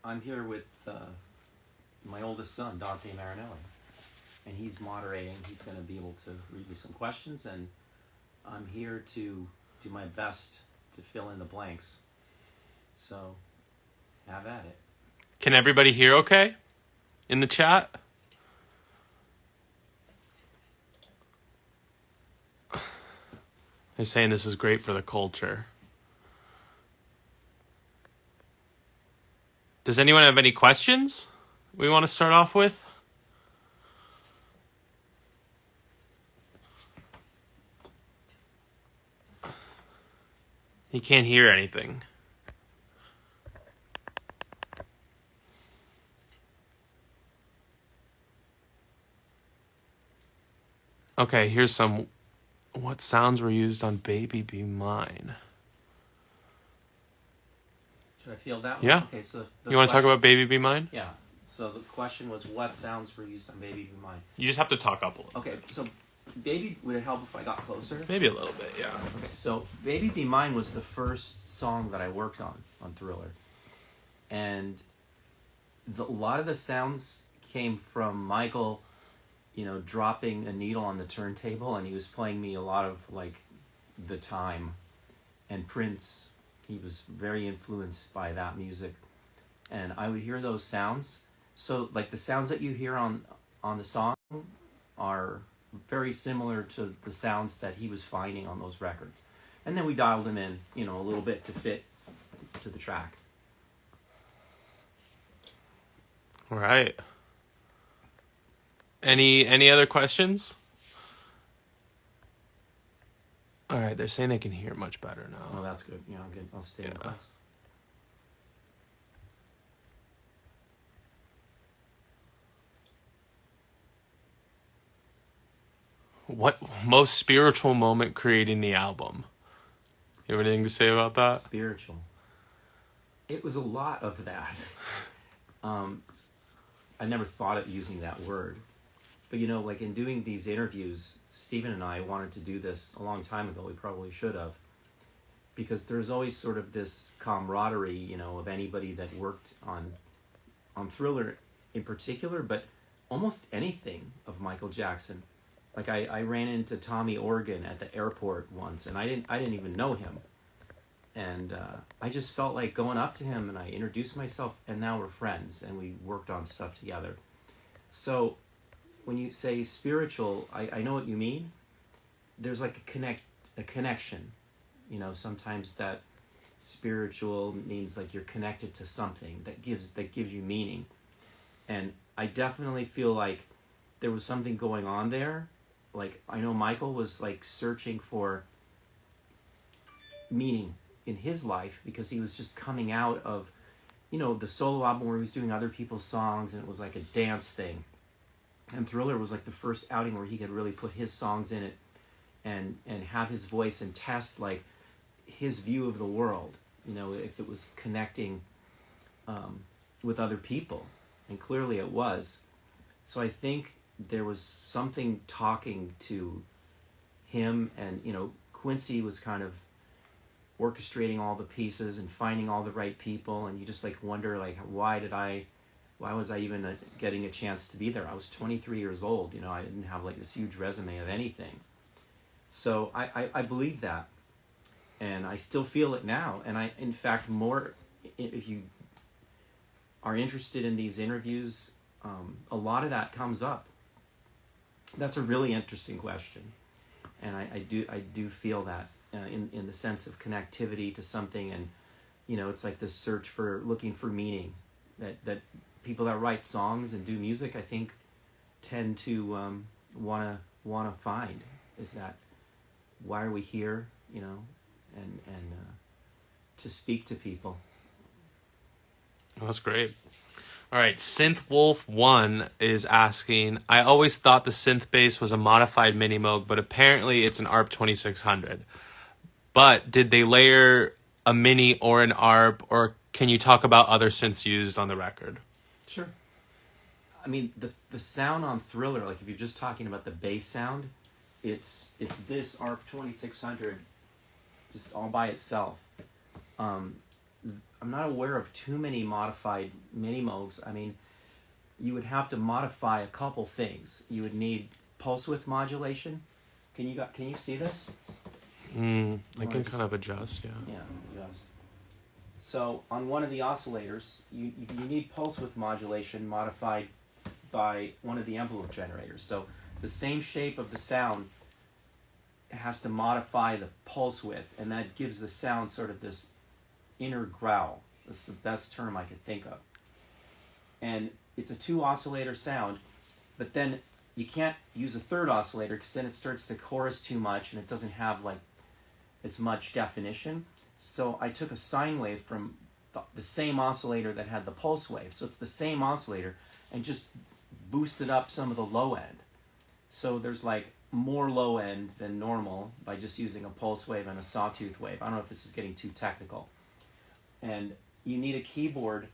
I'm here with my oldest son, Dante Marinelli, and he's moderating. He's going to be able to read me some questions, and I'm here to do my best to fill in the blanks. So, have at it. Can everybody hear okay in the chat? They're saying this is great for the culture. Does anyone have any questions we want to start off with? He can't hear anything. Okay, here's some. What sounds were used on Baby Be Mine? Should I field that one? Yeah. Okay, so you want to talk about Baby Be Mine? Yeah. So the question was, what sounds were used on Baby Be Mine? You just have to talk up a little. Okay, so Baby, would it help if I got closer? Maybe a little bit, yeah. Okay, so Baby Be Mine was the first song that I worked on Thriller. And a lot of the sounds came from Michael, dropping a needle on the turntable, and he was playing me a lot of, The Time and Prince. He was very influenced by that music. And I would hear those sounds. So, the sounds that you hear on the song are very similar to the sounds that he was finding on those records. And then we dialed them in, a little bit to fit to the track. All right. Any other questions? All right, they're saying they can hear much better now. Oh, that's good. Yeah, I'm good. I'll stay in class. What most spiritual moment creating the album? You have anything to say about that? Spiritual. It was a lot of that. I never thought of using that word. But, in doing these interviews, Stephen and I wanted to do this a long time ago. We probably should have. Because there's always sort of this camaraderie, of anybody that worked on Thriller in particular, but almost anything of Michael Jackson. I ran into Tommy Organ at the airport once, and I didn't even know him. And I just felt like going up to him, and I introduced myself, and now we're friends, and we worked on stuff together. So when you say spiritual, I know what you mean. There's a connection. Sometimes that spiritual means you're connected to something that gives you meaning. And I definitely feel like there was something going on there. I know Michael was searching for meaning in his life because he was just coming out of, the solo album where he was doing other people's songs, and it was like a dance thing. And Thriller was the first outing where he could really put his songs in it and have his voice and test his view of the world, if it was connecting with other people. And clearly it was. So I think there was something talking to him, and Quincy was kind of orchestrating all the pieces and finding all the right people, and you just wonder why was I even getting a chance to be there? I was 23 years old. I didn't have this huge resume of anything. So I believe that, and I still feel it now. And I, in fact, more, if you are interested in these interviews, a lot of that comes up. That's a really interesting question, and I do feel that in the sense of connectivity to something, and it's this search for looking for meaning that people that write songs and do music, I think, tend to wanna find, is that why are we here, and to speak to people. That's great. All right, Synth Wolf 1 is asking, I always thought the synth bass was a modified Mini Moog, but apparently it's an ARP 2600. But did they layer a Mini or an ARP, or can you talk about other synths used on the record? Sure. I mean, the sound on Thriller, if you're just talking about the bass sound, it's this ARP 2600 just all by itself. I'm not aware of too many modified mini moogs. I mean, you would have to modify a couple things. You would need pulse width modulation. Can you see this? I can kind of adjust, yeah. Yeah, adjust. So on one of the oscillators, you need pulse width modulation modified by one of the envelope generators. So the same shape of the sound has to modify the pulse width, and that gives the sound sort of this inner growl. That's the best term I could think of. And it's a 2 oscillator sound, but then you can't use a third oscillator because then it starts to chorus too much and it doesn't have like as much definition. So I took a sine wave from the same oscillator that had the pulse wave. So it's the same oscillator, and just boosted up some of the low end. So there's like more low end than normal by just using a pulse wave and a sawtooth wave. I don't know if this is getting too technical. And you need a keyboard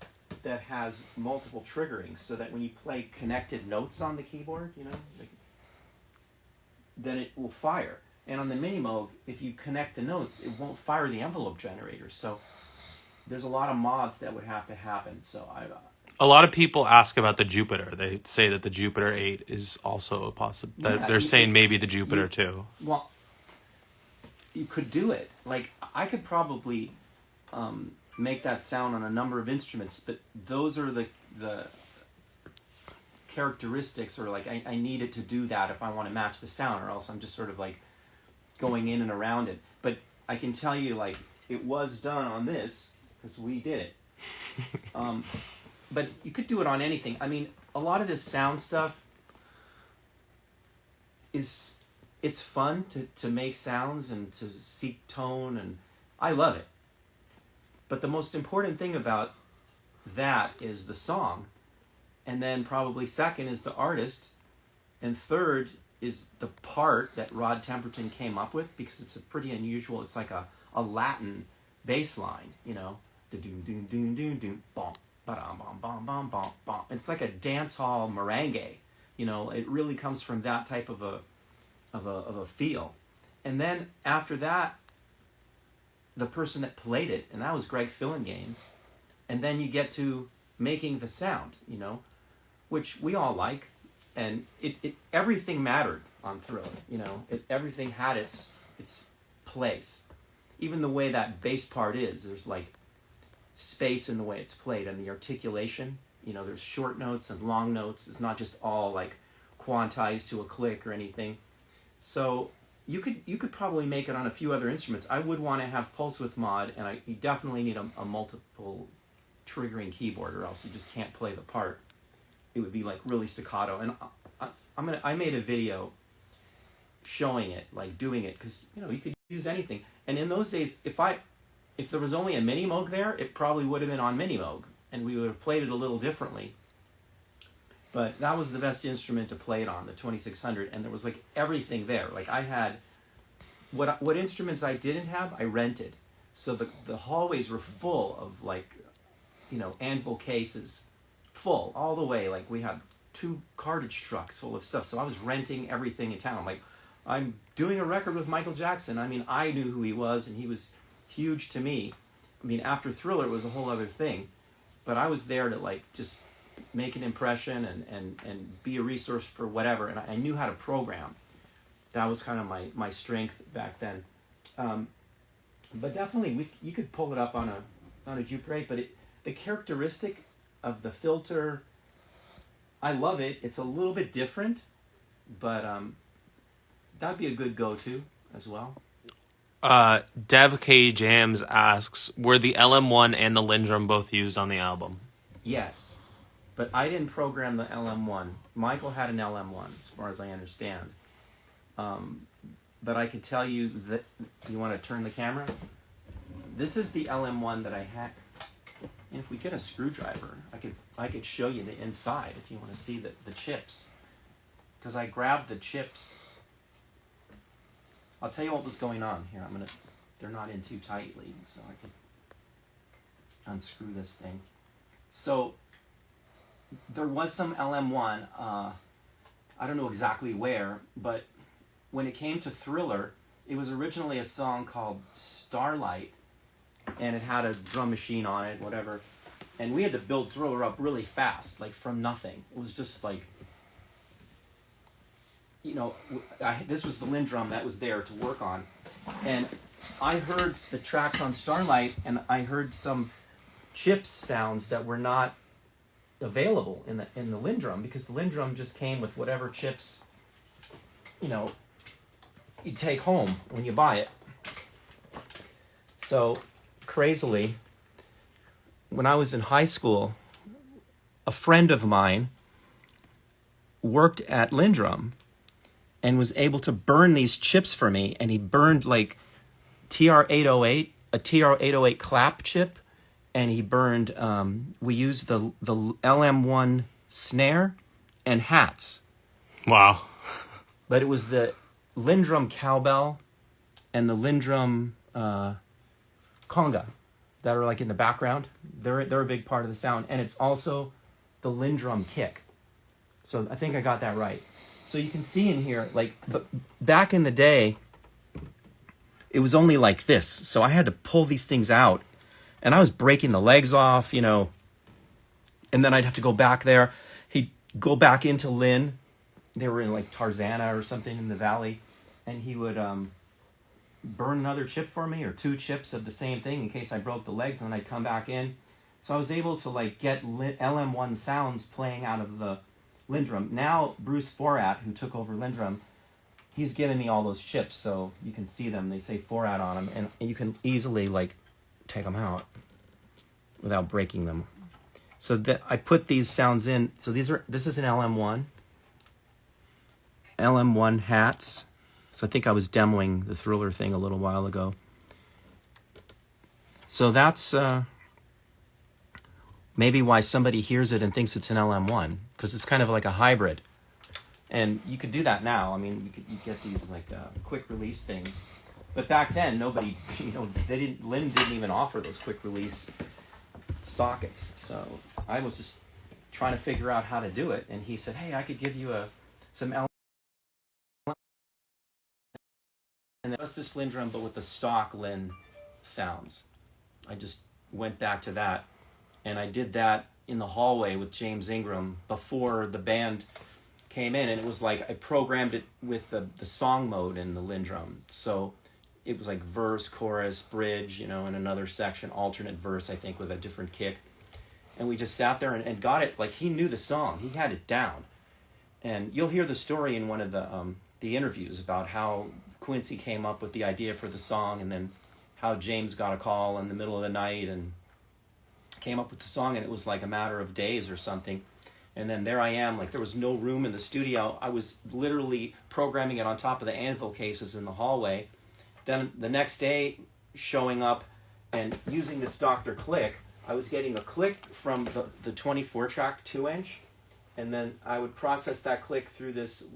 that has multiple triggerings so that when you play connected notes on the keyboard, then it will fire. And on the Minimoog, if you connect the notes, it won't fire the envelope generator. So there's a lot of mods that would have to happen. So a lot of people ask about the Jupiter. They say that the Jupiter 8 is also a possibility. They're saying maybe the Jupiter 2. Well, you could do it. Like, I could probably make that sound on a number of instruments, but those are the characteristics, or like I need it to do that if I want to match the sound, or else I'm just sort of like going in and around it. But I can tell you, like, it was done on this because we did it. But you could do it on anything. I mean, a lot of this sound stuff it's fun to make sounds and to seek tone, and I love it. But the most important thing about that is the song, and then probably second is the artist, and third is the part that Rod Temperton came up with, because it's a pretty unusual, it's like a Latin bass line, you know, doom doom doom doom doom bom ba-dum bom bom bom bom bom. It's like a dance hall merengue, you know. It really comes from that type of a feel. And then after that, the person that played it, and that was Greg Fillinganes, and then you get to making the sound, you know, which we all like, and it everything mattered on Thriller, you know. Everything had its place. Even the way that bass part is, there's like space in the way it's played, and the articulation, you know, there's short notes and long notes. It's not just all like quantized to a click or anything. So you could probably make it on a few other instruments. I would want to have pulse width mod, and you definitely need a multiple triggering keyboard, or else you just can't play the part. It would be like really staccato. And I made a video showing it, like doing it, because you know you could use anything. And in those days, if there was only a Minimoog there, it probably would have been on Minimoog, and we would have played it a little differently. But that was the best instrument to play it on, the 2600, and there was like everything there. Like I had, what instruments I didn't have, I rented. So the hallways were full of like, you know, anvil cases, full all the way. Like we had 2 cartage trucks full of stuff. So I was renting everything in town. Like, I'm doing a record with Michael Jackson. I mean, I knew who he was, and he was huge to me. I mean, after Thriller, it was a whole other thing. But I was there to like just make an impression and be a resource for whatever. And I knew how to program. That was kind of my strength back then. But definitely, you could pull it up on a Jupiter 8. But the characteristic of the filter, I love it. It's a little bit different, but that'd be a good go-to as well. Dev K Jams asks, were the LM1 and the Lindrum both used on the album? Yes, but I didn't program the LM1. Michael had an LM1, as far as I understand. But I could tell you that, you want to turn the camera? This is the LM1 that I had. And if we get a screwdriver, I could show you the inside if you want to see the chips. Because I grabbed the chips. I'll tell you what was going on here. They're not in too tightly, so I can unscrew this thing. So there was some LM1, I don't know exactly where, but when it came to Thriller, it was originally a song called Starlight, and it had a drum machine on it, whatever. And we had to build Thriller up really fast, like from nothing. It was just like, you know, this was the Linn drum that was there to work on. And I heard the tracks on Starlight, and I heard some chips sounds that were not available in the Linn drum, because the Linn drum just came with whatever chips, you know, you take home when you buy it. So, crazily, when I was in high school, a friend of mine worked at Linn drum and was able to burn these chips for me, and he burned like TR-808, a TR-808 clap chip, and he burned, we used the LM1 snare and hats. Wow. But it was the Linn drum cowbell and the Linn drum conga that are like in the background. They're a big part of the sound. And it's also the Linn drum kick. So I think I got that right. So you can see in here, like, but back in the day, it was only like this. So I had to pull these things out. And I was breaking the legs off, you know. And then I'd have to go back there. He'd go back into Linn. They were in like Tarzana or something in the valley. And he would burn another chip for me, or 2 chips of the same thing in case I broke the legs. And then I'd come back in. So I was able to like get LM1 sounds playing out of the Linn drum. Now Bruce Forat, who took over Linn drum, he's given me all those chips, so you can see them. They say Forat on them, and you can easily like take them out without breaking them. So that I put these sounds in. So this is an LM1 hats. So I think I was demoing the Thriller thing a little while ago. So that's maybe why somebody hears it and thinks it's an LM1, because it's kind of like a hybrid. And you could do that now. I mean, you get these like quick release things. But back then, nobody, you know, Linn didn't even offer those quick release sockets. So I was just trying to figure out how to do it. And he said, hey, I could give you some LM1. And then this Linn drum, but with the stock Linn sounds. I just went back to that. And I did that in the hallway with James Ingram before the band came in. And it was like I programmed it with the song mode in the Linn drum. So it was like verse, chorus, bridge, you know, and another section, alternate verse, I think, with a different kick. And we just sat there and got it. Like, he knew the song. He had it down. And you'll hear the story in one of the interviews about how Quincy came up with the idea for the song, and then how James got a call in the middle of the night and came up with the song, and it was like a matter of days or something. And then there I am, like there was no room in the studio. I was literally programming it on top of the anvil cases in the hallway. Then the next day, showing up and using this Dr. Click, I was getting a click from the 24-track 2-inch, and then I would process that click through this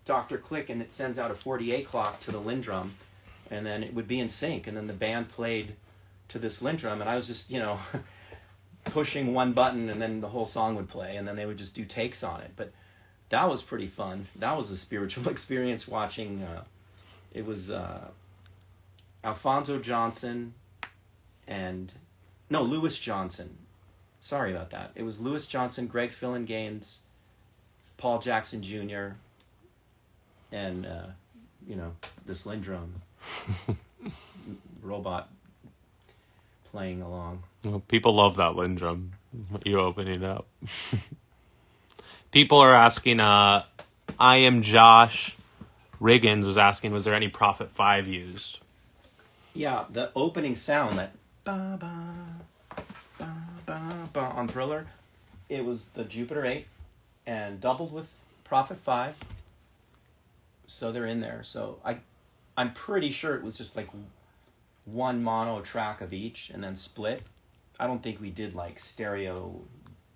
Dr. Click, and it sends out a 48 clock to the Linn drum, and then it would be in sync, and then the band played to this Linn drum, and I was just, you know, pushing one button, and then the whole song would play, and then they would just do takes on it. But that was pretty fun. That was a spiritual experience watching. It was Alfonso Johnson and Lewis Johnson. Sorry about that. It was Lewis Johnson, Greg Fillinganes, Paul Jackson Jr., and you know, this Linn drum robot playing along. Well, people love that Linn drum. You opening up. People are asking. I am Josh Riggins was asking, was there any Prophet 5 used? Yeah, the opening sound, that ba ba ba ba ba on Thriller, it was the Jupiter 8 and doubled with Prophet 5. So they're in there. So I'm pretty sure it was just like one mono track of each and then split. I don't think we did like stereo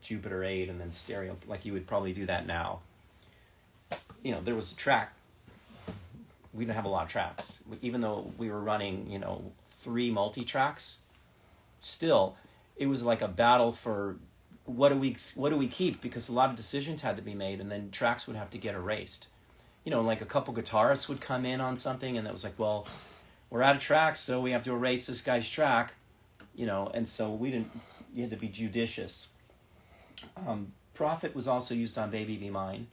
Jupiter 8 and then stereo, like you would probably do that now. You know, there was a track. We didn't have a lot of tracks. Even though we were running, you know, 3 multi-tracks, still, it was like a battle for what do we keep? Because a lot of decisions had to be made, and then tracks would have to get erased. You know, like a couple guitarists would come in on something, and it was like, well, we're out of tracks, so we have to erase this guy's track, and so you had to be judicious. Prophet was also used on Baby Be Mine.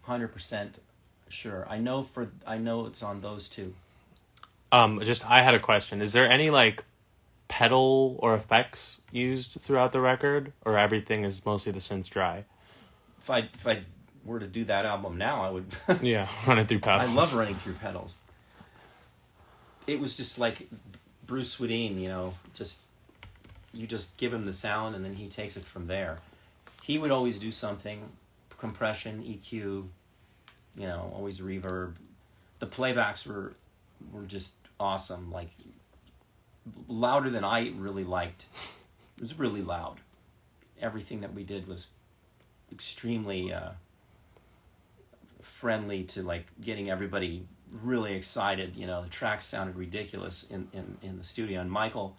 100% sure. I know it's on those two. I had a question. Is there any like pedal or effects used throughout the record, or everything is mostly the synths dry? If I were to do that album now, I would. Yeah, running through pedals. I love running through pedals. It was just like Bruce Swedien, you just give him the sound and then he takes it from there. He would always do something, compression, EQ, always reverb. The playbacks were just awesome, like louder than I really liked. It was really loud. Everything that we did was extremely friendly to like getting everybody really excited. The tracks sounded ridiculous in the studio. And Michael,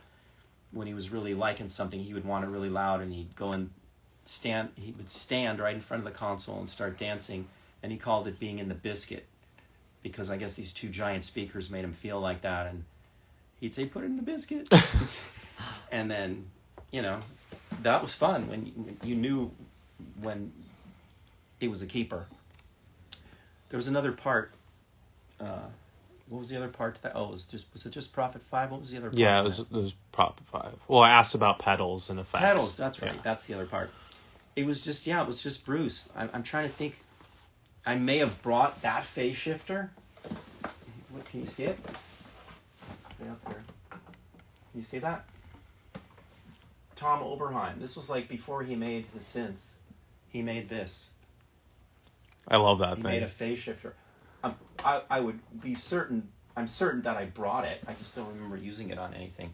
when he was really liking something, he would want it really loud, and he'd go and he would stand right in front of the console and start dancing, and he called it being in the biscuit, because I guess these two giant speakers made him feel like that, and he'd say, put it in the biscuit. And then, that was fun when you knew when it was a keeper. There was another part. What was the other part to that? Oh, was it just Prophet 5? What was the other part? Yeah, it was Prophet 5. Well, I asked about pedals and effects. Pedals, that's right. Yeah. That's the other part. It was just Bruce. I'm trying to think. I may have brought that phase shifter. What, can you see it? Way up there. Can you see that? Tom Oberheim. This was like before he made the synths. He made this. I love that He thing. made a phase shifter. I would be certain. I'm certain that I brought it. I just don't remember using it on anything.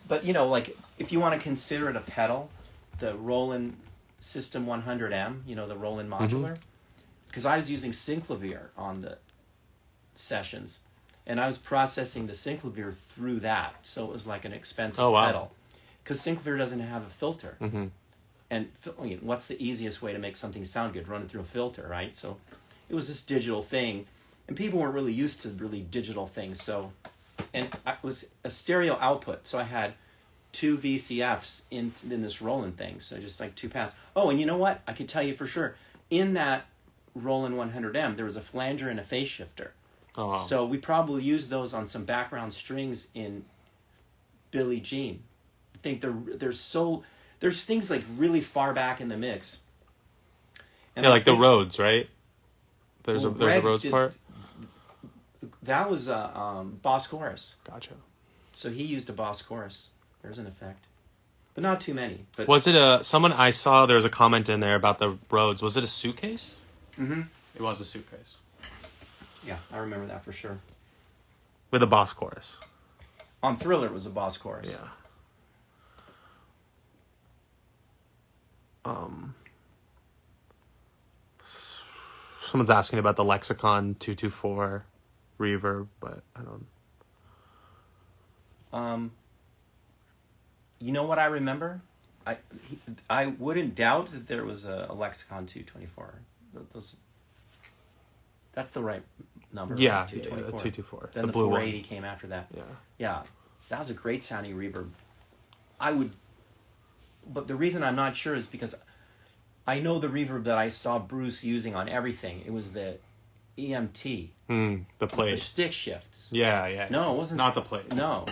But like if you want to consider it a pedal, the Roland System 100M, the Roland modular, because I was using synclavier on the sessions, and I was processing the synclavier through that, so it was like an expensive pedal, because synclavier doesn't have a filter. And what's the easiest way to make something sound good? Run it through a filter, right? So it was this digital thing, and people weren't really used to really digital things. So, and it was a stereo output, so I had 2 VCFs in this Roland thing, so just like 2 paths. Oh, and you know what? I can tell you for sure, in that Roland 100M, there was a flanger and a phase shifter. Oh, wow. So we probably used those on some background strings in Billie Jean. I think there's things like really far back in the mix. And like the Rhodes, right? There's a Rhodes part. That was a Boss chorus. Gotcha. So he used a Boss chorus. There's an effect, but not too many. But was it someone I saw? There was a comment in there about the Rhodes. Was it a suitcase? Mm-hmm. It was a suitcase. Yeah, I remember that for sure. With a Boss chorus. On Thriller, it was a Boss chorus. Yeah. Someone's asking about the Lexicon 224 reverb, but I don't. You know what I remember? I wouldn't doubt that there was a Lexicon 224. That's the right number. Yeah, right? 224. 224. Then the blue 480 one came after that. Yeah. That was a great sounding reverb. But the reason I'm not sure is because I know the reverb that I saw Bruce using on everything. It was the EMT. The plate. The stick shifts. Yeah. No, it wasn't. Not the plate. No.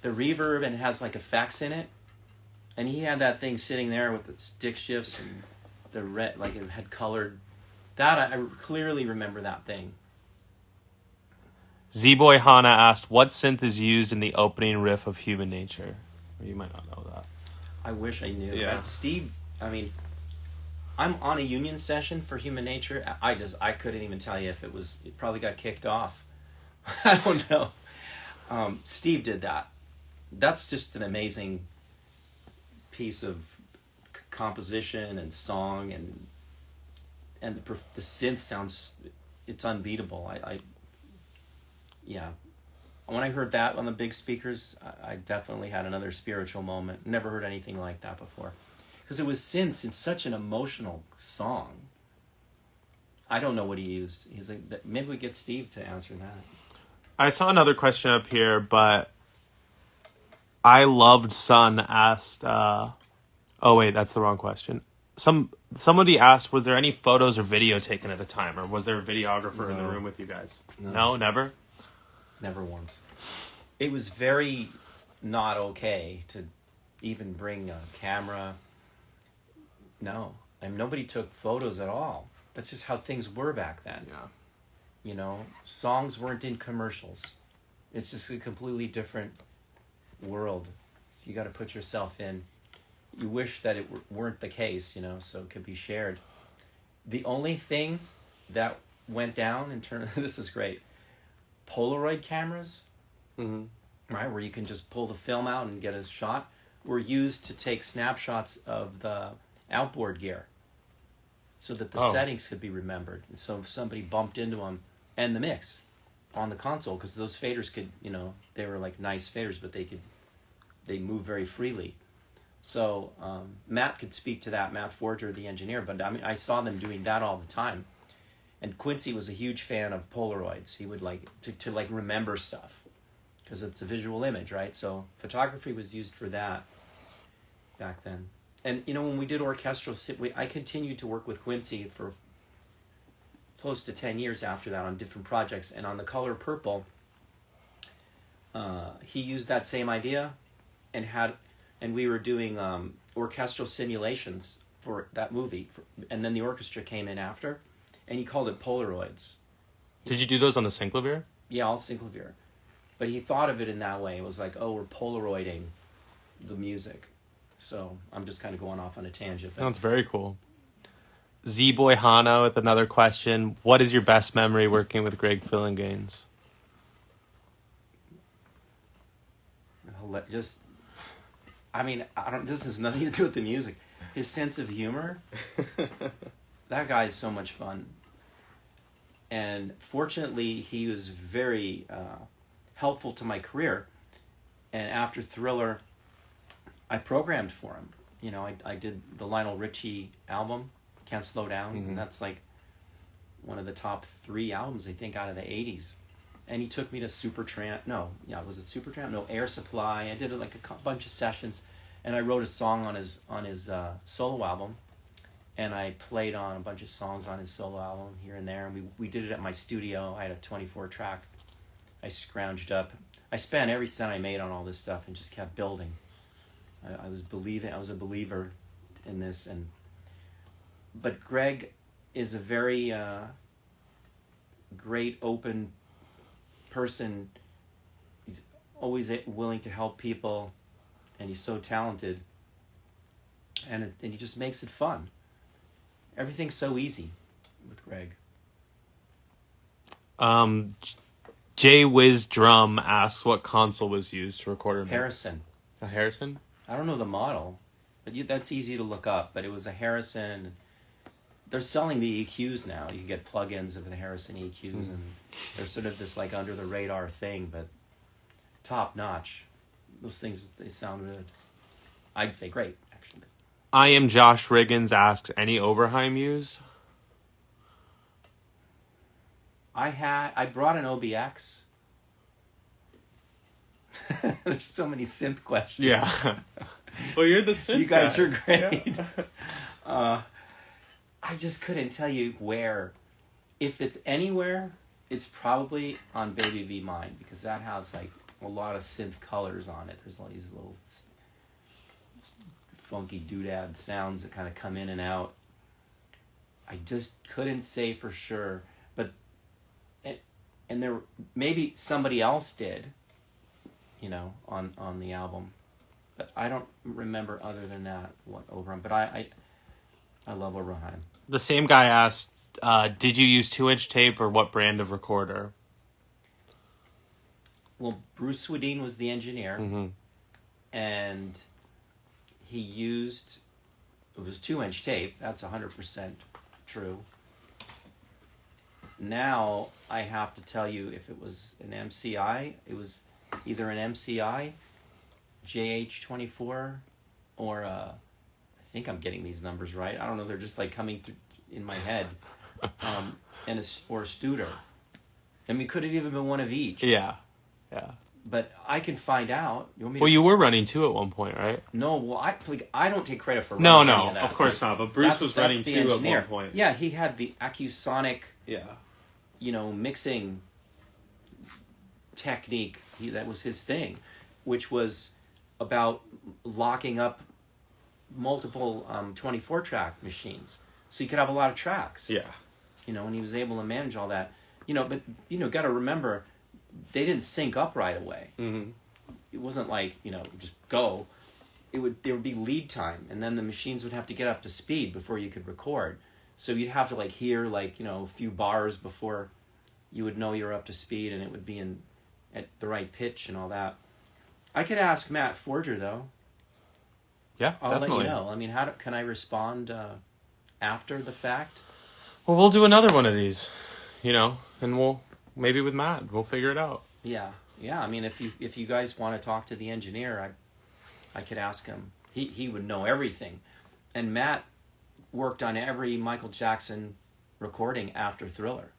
The reverb, and it has like effects in it. And he had that thing sitting there with the stick shifts and the red, like it had colored. That, I clearly remember that thing. Z-Boy Hana asked, what synth is used in the opening riff of Human Nature? You might not know that. I wish I knew. Yeah. Steve, I'm on a union session for Human Nature. I couldn't even tell you if it probably got kicked off. I don't know. Steve did that. That's just an amazing piece of composition and song, and the synth sounds, it's unbeatable. Yeah. When I heard that on the big speakers, I definitely had another spiritual moment. Never heard anything like that before. Because it was synths. It's such an emotional song. I don't know what he used. He's like, maybe we get Steve to answer that. I saw another question up here, but I Loved Sun asked, oh wait, that's the wrong question. Somebody asked, was there any photos or video taken at the time, or was there a videographer in the No. room with you guys? No. No, never? Never once. It was very not okay to even bring a camera. No. Nobody took photos at all. That's just how things were back then. Yeah. You know, songs weren't in commercials. It's just a completely different world. So you got to put yourself in. You wish that it weren't the case, you know, so it could be shared. The only thing that went down in terms this is great. Polaroid cameras, right, where you can just pull the film out and get a shot, were used to take snapshots of the outboard gear so that the settings could be remembered. And so if somebody bumped into them, and the mix on the console, because those faders could, you know, they were like nice faders, but they move very freely. So Matt could speak to that, Matt Forger, the engineer, but I mean, I saw them doing that all the time. And Quincy was a huge fan of Polaroids. He would like to like remember stuff because it's a visual image, right? So photography was used for that back then. And, you know, when we did orchestral, I continued to work with Quincy for close to 10 years after that on different projects. And on The Color Purple, he used that same idea and we were doing orchestral simulations for that movie. And then the orchestra came in after, and he called it Polaroids. Did you do those on the Synclavier? Yeah, all Synclavier. But he thought of it in that way. It was like, oh, we're Polaroiding the music. So I'm just kind of going off on a tangent. That's very cool. Z-Boy Hana with another question. What is your best memory working with Greg Fillinganes? Just, I mean, this has nothing to do with the music. His sense of humor, that guy is so much fun. And fortunately, he was very helpful to my career. And after Thriller, I programmed for him. You know, I did the Lionel Richie album, Can't Slow Down. Mm-hmm. And that's like one of the top 3 albums, I think, out of the 80s. And he took me to Supertramp. No, yeah, was it Supertramp? No, Air Supply. I did like a bunch of sessions. And I wrote a song on his solo album. And I played on a bunch of songs on his solo album here and there. And we did it at my studio. I had a 24-track. I scrounged up. I spent every cent I made on all this stuff and just kept building. I was a believer in this. But Greg is a very great, open person. He's always willing to help people. And he's so talented. And he just makes it fun. Everything's so easy with Greg. Jay Wiz Drum asks what console was used to record him. Harrison. A Harrison? I don't know the model, but that's easy to look up. But it was a Harrison. They're selling the EQs now. You can get plugins of the Harrison EQs, and they're sort of this like under the radar thing, but top notch. Those things, they sound good. I'd say great, actually. I Am Josh Riggins asks, any Oberheim used? I brought an OBX. There's so many synth questions. Yeah. Well, you're the synth You guys guy. are great. Yeah. I just couldn't tell you where. If it's anywhere, it's probably on Baby Be Mine, because that has like a lot of synth colors on it. There's all these little funky doodad sounds that kind of come in and out. I just couldn't say for sure, but and there maybe somebody else did, you know, on the album, but I don't remember other than that what Oberheim. But I love Oberheim. The same guy asked, did you use 2-inch tape or what brand of recorder? Well, Bruce Swedin was the engineer, and he used, it was 2-inch tape. That's 100% true. Now I have to tell you, if it was an MCI, it was either an MCI, JH24, or I think I'm getting these numbers right. I don't know. They're just like coming through in my head, or a Studer. I mean, could have even been one of each. Yeah. But I can find out. You want me Well, to... you were running 2 at one point, right? No, well, I don't take credit for No, running any no, of that. of course not. But Bruce was running the 2 at engineer. one point. Yeah, he had the Acusonic, Yeah. Mixing technique. That was his thing, which was about locking up multiple 24-track machines, so you could have a lot of tracks. Yeah. And he was able to manage all that. But got to remember, they didn't sync up right away. Mm-hmm. It wasn't like just go. There would be lead time, and then the machines would have to get up to speed before you could record. So you'd have to hear a few bars before you would know you're up to speed, and it would be at the right pitch and all that. I could ask Matt Forger though. Yeah, I'll definitely. let you know. I mean, can I respond after the fact? Well, we'll do another one of these, and we'll maybe with Matt, we'll figure it out. Yeah. I mean, if you guys want to talk to the engineer, I could ask him. He would know everything, and Matt worked on every Michael Jackson recording after Thriller.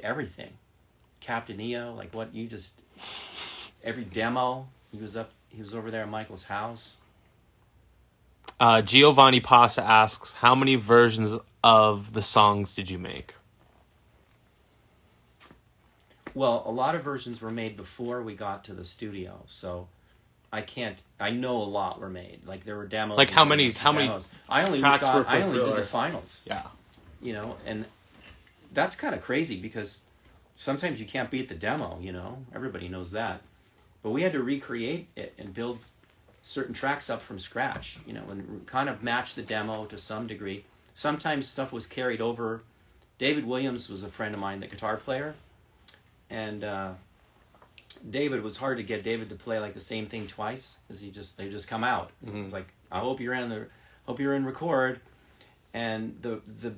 Everything, Captain EO, every demo. He was over there at Michael's house. Giovanni Pasta asks, how many versions of the songs did you make? Well, a lot of versions were made before we got to the studio, so I know a lot were made. There were demos. How many demos. I only did the finals. Yeah. And that's kind of crazy because sometimes you can't beat the demo, everybody knows that. But we had to recreate it and build certain tracks up from scratch, and kind of match the demo to some degree. Sometimes stuff was carried over. David Williams was a friend of mine, the guitar player, and David, was hard to get David to play the same thing twice, because they just come out. Mm-hmm. It was I hope you're in record, and the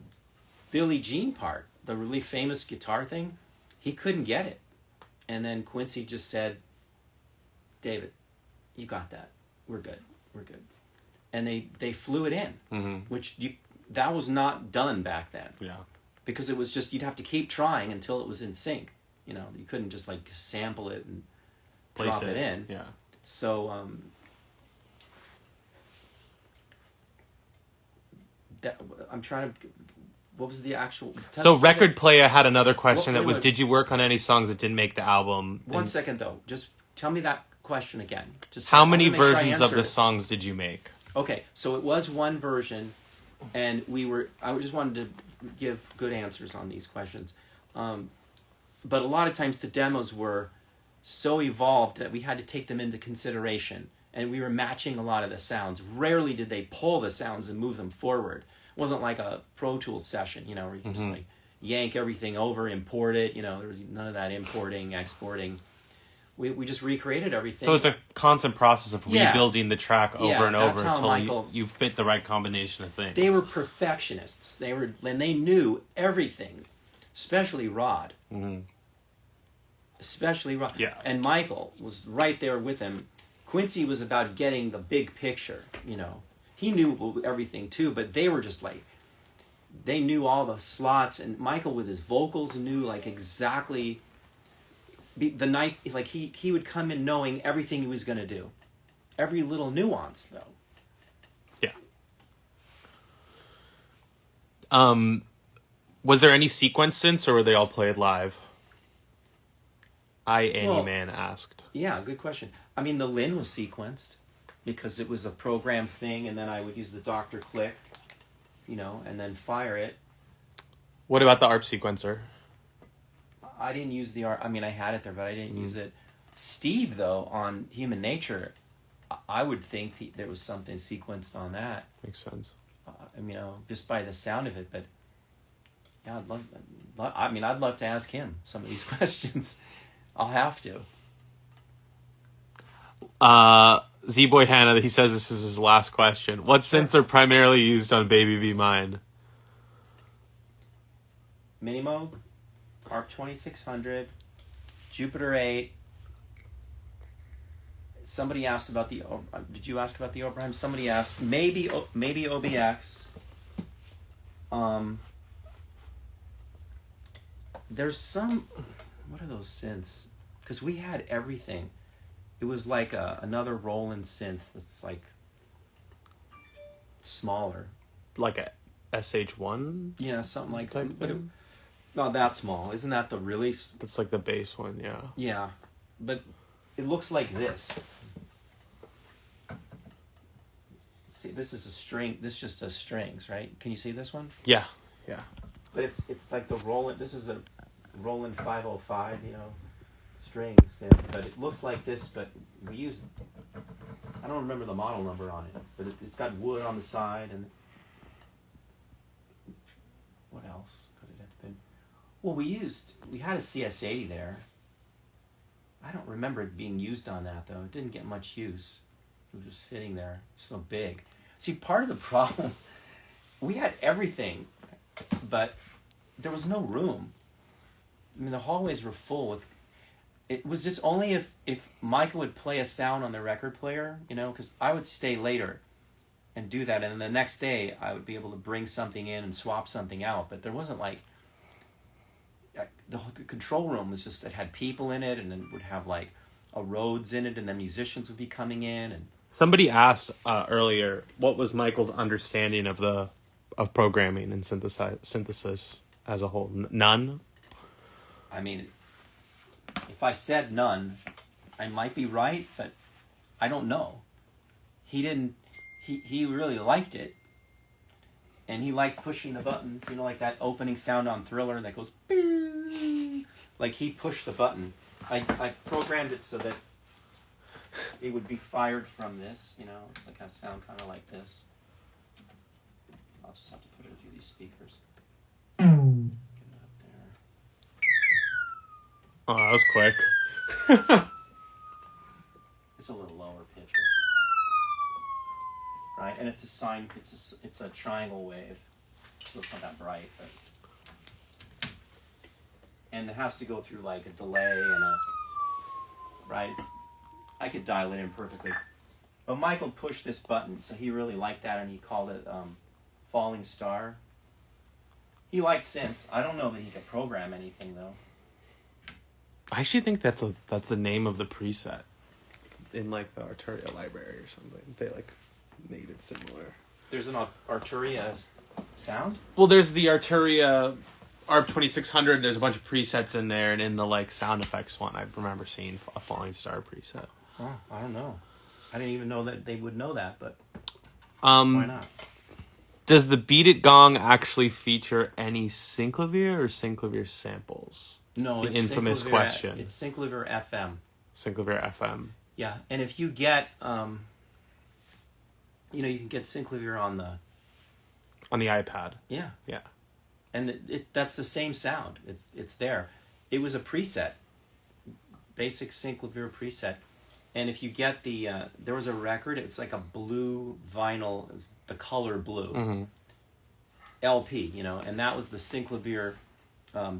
Billie Jean part, the really famous guitar thing, he couldn't get it, and then Quincy just said, David, you got that. We're good. And they flew it in, mm-hmm. which that was not done back then. Yeah. Because it was just, you'd have to keep trying until it was in sync. You couldn't just sample it and drop it in. Yeah. So I'm trying to. What was the actual? So Record Player had another question that was, did you work on any songs that didn't make the album? One second though, just tell me that question again. Just how many versions of the songs did you make? Okay, so it was one version, and I just wanted to give good answers on these questions. But a lot of times the demos were so evolved that we had to take them into consideration, and we were matching a lot of the sounds. Rarely did they pull the sounds and move them forward. It wasn't like a Pro Tools session, where you can just yank everything over, import it. There was none of that importing, exporting. We just recreated everything. So it's a constant process of rebuilding the track over and over until you fit the right combination of things. They were perfectionists. They knew everything, especially Rod. Mm-hmm. Especially Rod. Yeah. And Michael was right there with him. Quincy was about getting the big picture, He knew everything too, but they were just they knew all the slots, and Michael with his vocals knew exactly the night, he would come in knowing everything he was going to do. Every little nuance though. Yeah. Was there any sequence synths, or were they all played live? Man asked. Yeah, good question. I mean, the Lin was sequenced because it was a program thing, and then I would use the Dr. Click, and then fire it. What about the ARP sequencer? I didn't use the ARP. I mean, I had it there, but I didn't use it. Steve, though, on Human Nature, I would think there was something sequenced on that. Makes sense. Just by the sound of it, but yeah, I'd love to ask him some of these questions. I'll have to. Z-Boy Hannah, he says this is his last question. What synths are primarily used on Baby Be Mine? Minimoog, ARP 2600, Jupiter 8. Somebody asked about the. Did you ask about the Oberheim? Somebody asked maybe OBX. There's some. What are those synths? Because we had everything. It was like another Roland synth that's like smaller. Like a SH1 Yeah, something like type that. But thing? not that small. Isn't that the really? That's like the base one, yeah. Yeah, but it looks like this. See, this is a string. This just does strings, right? Can you see this one? Yeah. Yeah. But it's like the Roland. This is a Roland 505, strings. But it looks like this. But we used. I don't remember the model number on it, but it's got wood on the side and. What else could it have been? Well, we had a CS80 there. I don't remember it being used on that though. It didn't get much use. It was just sitting there, so big. See, part of the problem, we had everything, but there was no room. I mean, the hallways were full with. It was just only if Micah would play a sound on the record player, because I would stay later and do that, and then the next day I would be able to bring something in and swap something out. But there wasn't like the control room was just, it had people in it, and it would have like a Rhodes in it, and then musicians would be coming in. And Somebody asked earlier, what was Michael's understanding of programming and synthesis as a whole? None? I mean, if I said none, I might be right, but I don't know. He didn't. He really liked it, and he liked pushing the buttons. Like that opening sound on Thriller that goes, bing. Like he pushed the button. I programmed it so that it would be fired from this. It's like a sound kind of like this. I'll just have to put it through these speakers. Get it up there. Oh, that was quick. It's a little lower pitch, right? And it's a sine. It's a triangle wave, so it's not that bright, but and it has to go through like a delay and a right. I could dial it in perfectly, but Michael pushed this button, so he really liked that, and he called it Falling Star. He liked synths. I don't know that he could program anything though. I actually think that's the name of the preset in like the Arturia library or something. They like made it similar. There's an Arturia sound? Well, there's the Arturia ARP 2600. There's a bunch of presets in there, and in the like sound effects one, I remember seeing a Falling Star preset. Oh, I don't know. I didn't even know that they would know that, but why not? Does the Beat It Gong actually feature any Synclavier or Synclavier samples? No, the it's infamous Synclavier, question. It's Synclavier FM. Synclavier FM. Yeah, and if you get, you can get Synclavier on the iPad. Yeah, Yeah. and that's the same sound. It's there. It was a preset, basic Synclavier preset, and if you get the there was a record. It's like a blue vinyl, the color blue LP, and that was the Synclavier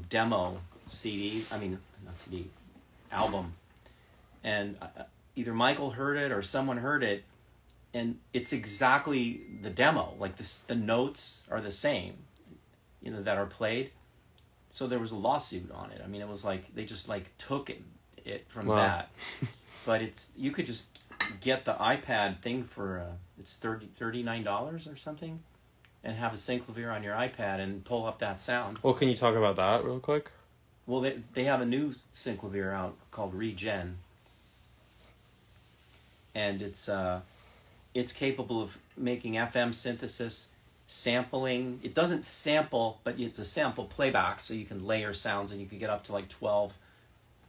demo CD. I mean, not CD, album, and either Michael heard it or someone heard it, and it's exactly the demo. Like the notes are the same, that are played. So there was a lawsuit on it. I mean, it was like they just like took it from that. But you could just get the iPad thing for it's $39 or something, and have a Synclavier on your iPad and pull up that sound. Well, can you talk about that real quick? Well, they have a new Synclavier out called Regen, and it's capable of making FM synthesis, sampling. It doesn't sample, but it's a sample playback, so you can layer sounds, and you can get up to like 12.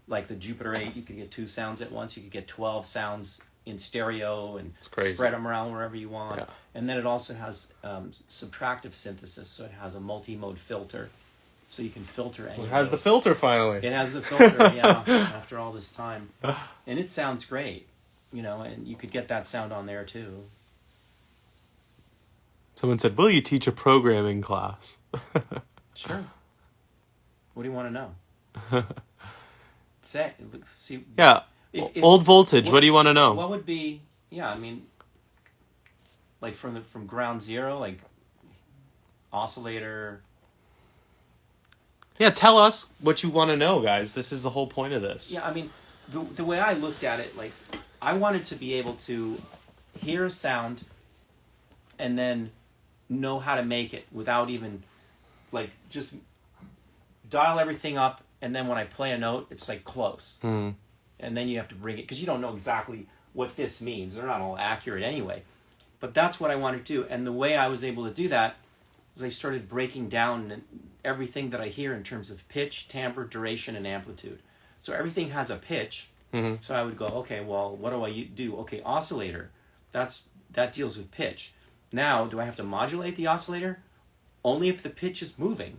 Like the Jupiter 8, you could get 2 sounds at once. You could get 12 sounds in stereo and spread them around wherever you want. Yeah. And then it also has subtractive synthesis, so it has a multi-mode filter, so you can filter any. It has the filter finally. It has the filter, yeah. After all this time, and it sounds great, and you could get that sound on there too. Someone said, "Will you teach a programming class?" Sure. What do you want to know? See. Yeah. Old voltage. What do you want to know? What would be? Yeah, I mean, like from ground zero, like oscillator. Yeah, tell us what you want to know, guys. This is the whole point of this. Yeah, I mean, the way I looked at it, like, I wanted to be able to hear a sound and then know how to make it without even, like, just dial everything up, and then when I play a note, it's, like, close. Mm. And then you have to bring it, because you don't know exactly what this means. They're not all accurate anyway. But that's what I wanted to do. And the way I was able to do that was I started breaking down everything that I hear in terms of pitch, timbre, duration, and amplitude. So everything has a pitch. Mm-hmm. So I would go, okay, well, what do I do? Okay, oscillator. That deals with pitch. Now, do I have to modulate the oscillator? Only if the pitch is moving.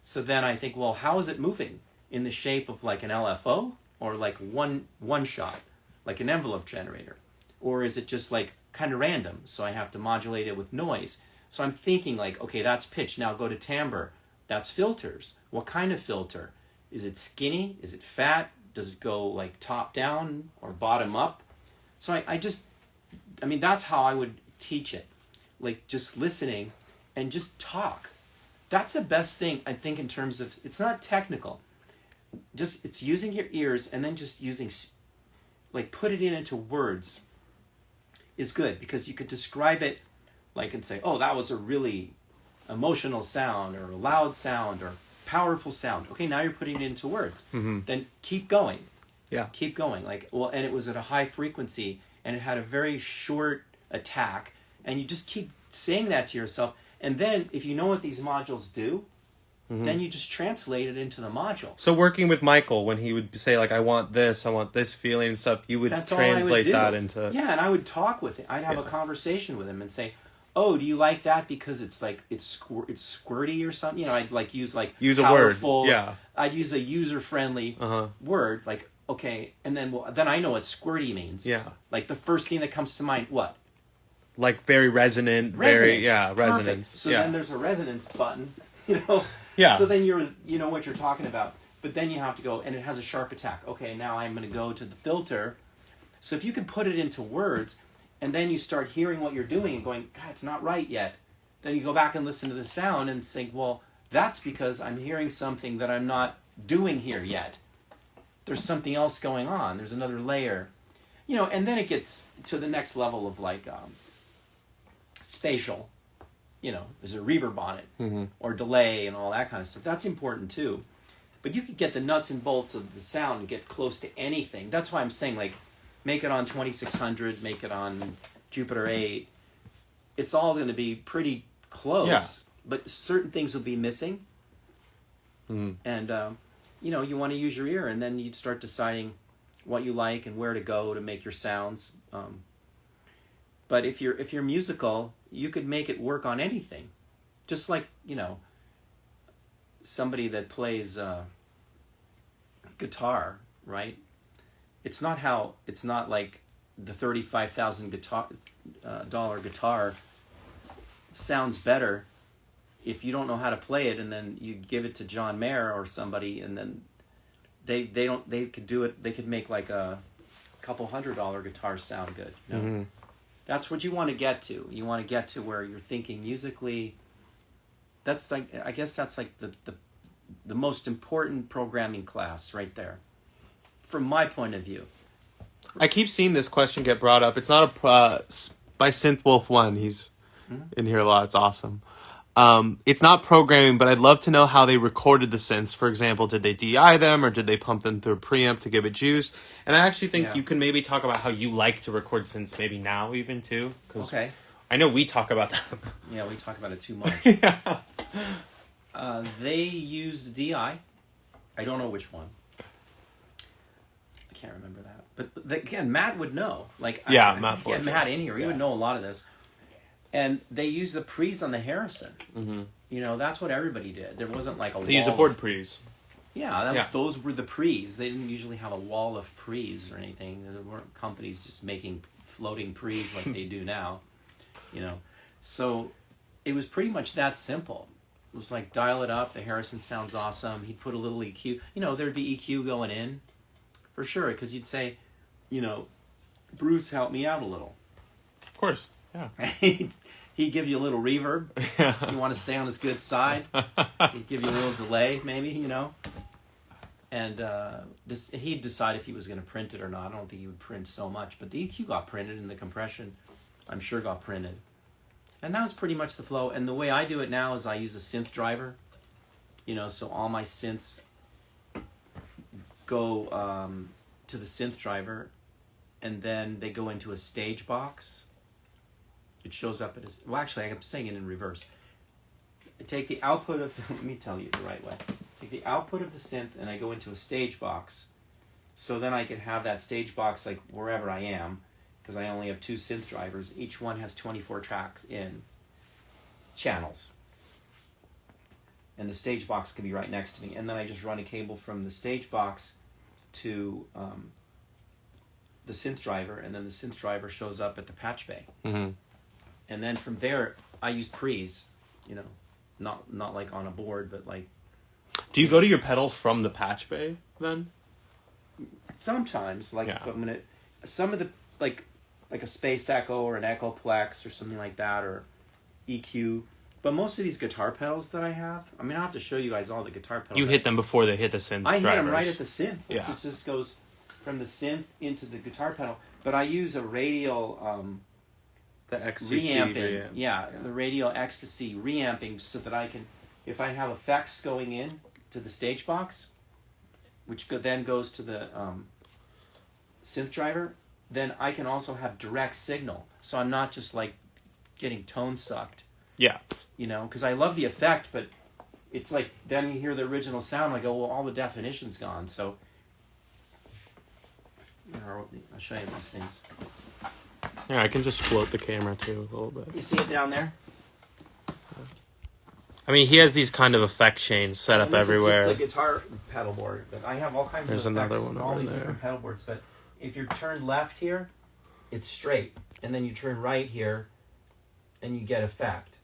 So then I think, well, how is it moving? In the shape of like an LFO? Or like one shot? Like an envelope generator? Or is it just like kind of random? So I have to modulate it with noise. So I'm thinking like, okay, that's pitch. Now go to timbre. That's filters. What kind of filter? Is it skinny? Is it fat? Does it go like top down or bottom up? So I mean, that's how I would teach it. Like just listening and just talk. That's the best thing, I think, in terms of, it's not technical. Just, it's using your ears and then just using, like, put it into words is good, because you could describe it like and say, oh, that was a really emotional sound or a loud sound or powerful sound. Okay, now you're putting it into words. Mm-hmm. Then keep going. Yeah. Keep going. Like, well, and it was at a high frequency and it had a very short attack, and you just keep saying that to yourself. And then if you know what these modules do, then you just translate it into the module. So working with Michael, when he would say like, I want this feeling and stuff, you would translate that into... Yeah, and I would talk with him. I'd have a conversation with him and say, oh, do you like that because it's like, it's squirty or something? You know, I'd like use like use powerful, a word. Yeah. I'd use a user-friendly word, like, okay, and then I know what squirty means. Yeah. Like the first thing that comes to mind, what? Like very resonant, Resonance. resonance. So then there's a resonance button, you know? Yeah. So then you know what you're talking about. But then you have to go, and it has a sharp attack. Okay, now I'm going to go to the filter. So if you can put it into words, and then you start hearing what you're doing and going, God, it's not right yet. Then you go back and listen to the sound and think, well, that's because I'm hearing something that I'm not doing here yet. There's something else going on. There's another layer. You know, and then it gets to the next level of like spatial. You know, there's a reverb on it, or delay and all that kind of stuff. That's important too. But you could get the nuts and bolts of the sound and get close to anything. That's why I'm saying, like, make it on 2600, make it on Jupiter 8. It's all going to be pretty close, but certain things will be missing. And, you know, you want to use your ear, and then you'd start deciding what you like and where to go to make your sounds. But if you're musical, you could make it work on anything. Just like, you know, somebody that plays guitar, right? It's not like the $35,000 dollar guitar sounds better if you don't know how to play it, and then you give it to John Mayer or somebody, and then they could do it. They could make like a couple $100 guitar sound good. You know? That's what you want to get to. You want to get to where you're thinking musically. That's like, I guess that's like the most important programming class right there, from my point of view. I keep seeing this question get brought up. It's not by Synthwolf1. He's in here a lot. It's awesome. It's not programming, but I'd love to know how they recorded the synths. For example, did they DI them, or did they pump them through a preamp to give it juice? And I actually think you can maybe talk about how you like to record synths, maybe now even too. Okay. I know we talk about that. Yeah, we talk about it too much. Yeah. They used DI. I don't know which one. I can't remember that. But again, Matt would know. Like, Matt. Get Matt in here. He would know a lot of this. And they used the pre's on the Harrison. You know, that's what everybody did. There wasn't like a They used a board pre's. Yeah, those were the pre's. They didn't usually have a wall of pre's or anything. There weren't companies just making floating pre's like they do now. You know, so it was pretty much that simple. It was like, dial it up. The Harrison sounds awesome. He'd put a little EQ. You know, there'd be EQ going in for sure, because you'd say, you know, Bruce, help me out a little. Of course. Yeah. he'd He'd give you a little reverb. You want to stay on his good side. He'd give you a little delay, maybe, And he'd decide if he was going to print it or not. I don't think he would print so much. But the EQ got printed and the compression, I'm sure, got printed. And that was pretty much the flow. And the way I do it now is I use a synth driver. So all my synths go to the synth driver, and then they go into a stage box. It shows up actually, I'm saying it in reverse. I take the output of, let me tell you the right way. Take the output of the synth, and I go into a stage box. So then I can have that stage box like wherever I am, because I only have 2 synth drivers. Each one has 24 tracks in channels. And the stage box can be right next to me. And then I just run a cable from the stage box to the synth driver, and then the synth driver shows up at the patch bay. Mm-hmm. And then from there, I use pre's, not like on a board, but like. Do you go to your pedals from the patch bay then? Sometimes, if I'm gonna, some of the like a Space Echo or an Echoplex or something like that, or EQ. But most of these guitar pedals that I have, I'll have to show you guys all the guitar pedals. You hit them before they hit the synth I drivers. hit them right at the synth. Yeah. It just goes from the synth into the guitar pedal. But I use a radial the XTC reamping. Yeah, the radial ecstasy reamping, so that I can, if I have effects going in to the stage box, which then goes to the synth driver, then I can also have direct signal. So I'm not just like getting tone sucked. Yeah. Because I love the effect, but it's like, then you hear the original sound, I go, well, all the definition's gone. So I'll show you these things. Yeah, I can just float the camera too a little bit. You see it down there? He has these kind of effect chains set up everywhere. This is just the guitar pedal board, but I have all kinds There's of effects, another one all over these there. different pedal boards. But if you're turned left here, it's straight, and then you turn right here, and you get effect.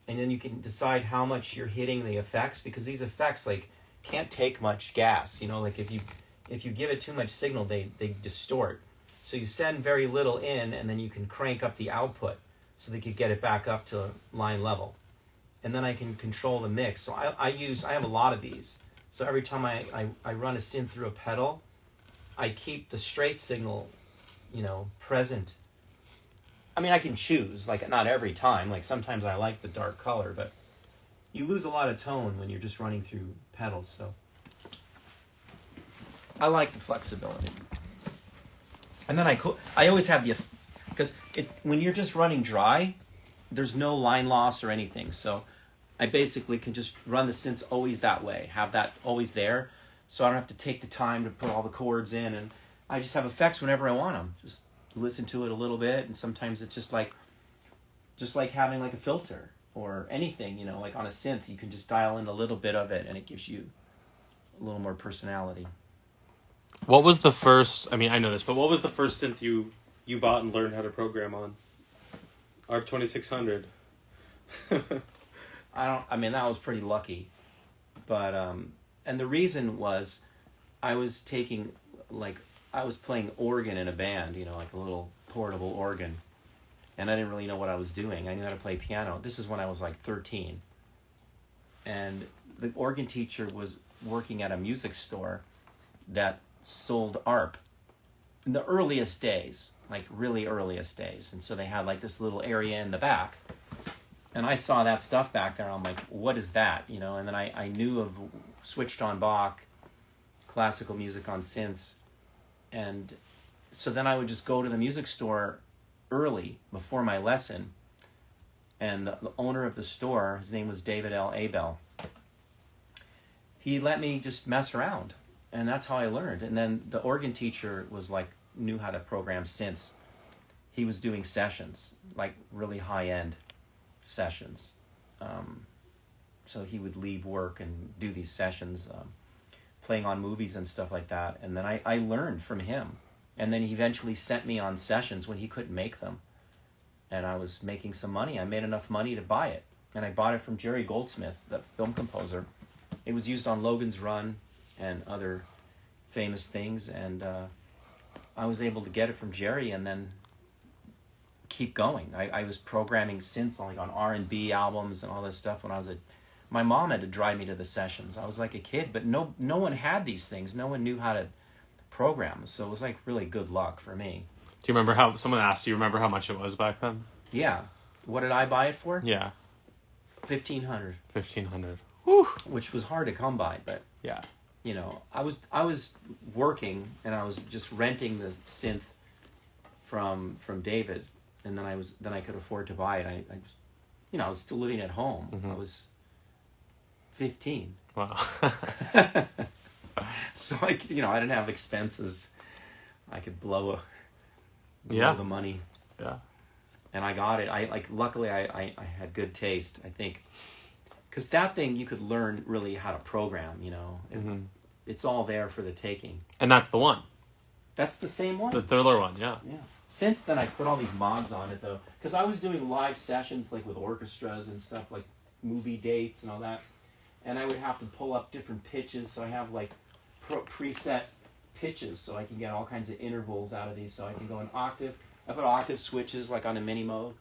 And then you can decide how much you're hitting the effects, because these effects can't take much gas. If you give it too much signal, they distort. So you send very little in, and then you can crank up the output so that you get it back up to line level. And then I can control the mix. So I have a lot of these. So every time I run a synth through a pedal, I keep the straight signal, present. I can choose, not every time. Sometimes I like the dark color, but you lose a lot of tone when you're just running through pedals. So I like the flexibility. And then I always have because when you're just running dry, there's no line loss or anything. So I basically can just run the synths always that way, have that always there. So I don't have to take the time to put all the chords in, and I just have effects whenever I want them. Just listen to it a little bit, and sometimes it's just like having a filter or anything, on a synth, you can just dial in a little bit of it and it gives you a little more personality. What was the first, I know this, but what was the first synth you bought and learned how to program on? ARP 2600. That was pretty lucky. But, and the reason was I was playing organ in a band, a little portable organ. And I didn't really know what I was doing. I knew how to play piano. This is when I was 13. And the organ teacher was working at a music store that sold ARP in the earliest days, really earliest days. And so they had this little area in the back. And I saw that stuff back there, and I'm like, what is that? And then I knew of switched on Bach, classical music on synths. And so then I would just go to the music store early before my lesson. And the owner of the store, his name was David L. Abel, he let me just mess around. And that's how I learned. And then the organ teacher knew how to program synths. He was doing sessions, really high-end sessions. So he would leave work and do these sessions, playing on movies and stuff like that. And then I learned from him. And then he eventually sent me on sessions when he couldn't make them. And I was making some money. I made enough money to buy it. And I bought it from Jerry Goldsmith, the film composer. It was used on Logan's Run and other famous things. And I was able to get it from Jerry and then keep going. I was programming synths like on R&B albums and all this stuff when I was my mom had to drive me to the sessions. I was like a kid, but no one had these things. No one knew how to program. So it was like really good luck for me. Do you remember how someone asked you? Remember how much it was back then? Yeah. What did I buy it for? Yeah. $1,500. $1,500. Whew. Which was hard to come by, but yeah. I was working and I was just renting the synth from David, and then I could afford to buy it. I was still living at home. Mm-hmm. I was 15. Wow. So I didn't have expenses. I could blow the money. Yeah. And I got it. Luckily I had good taste, I think. Because that thing you could learn really how to program, Mm-hmm. It's all there for the taking. And that's the one. That's the same one. The Thriller one, yeah. Yeah. Since then, I put all these mods on it, though. Because I was doing live sessions, like with orchestras and stuff, like movie dates and all that. And I would have to pull up different pitches, so I have, like, preset pitches, so I can get all kinds of intervals out of these. So I can go in octave. I put octave switches, like on a mini mode.